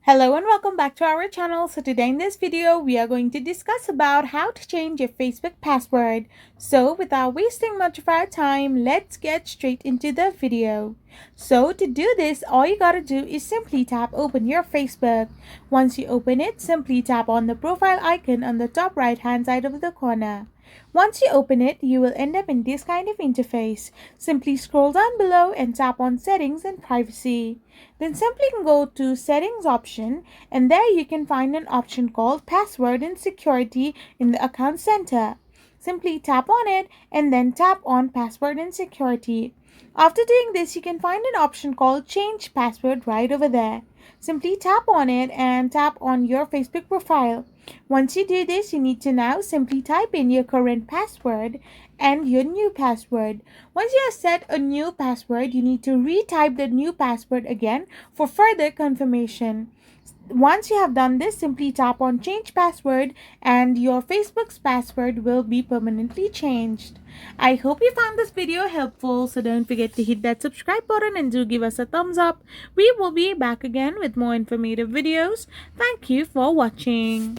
Hello and welcome back to our channel. So today in this video, we are going to discuss about how to change your Facebook password. So without wasting much of our time, let's get straight into the video. So to do this, all you gotta do is simply tap open your Facebook. Once you open it, simply tap on the profile icon on the top right hand side of the corner. Once you open it, you will end up in this kind of interface. Simply scroll down below and tap on settings and privacy. Then simply go to settings option, and there you can find an option called password and security in the account center. Simply tap on it and then tap on password and security. After doing this, you can find an option called change password right over there. Simply tap on it and tap on your Facebook profile. Once you do this, you need to now simply type in your current password and your new password. Once you have set a new password, you need to retype the new password again for further confirmation. Once you have done this, simply tap on change password and your Facebook's password will be permanently changed. I hope you found this video helpful, so don't forget to hit that subscribe button and do give us a thumbs up. We will be back again with more informative videos. Thank you for watching.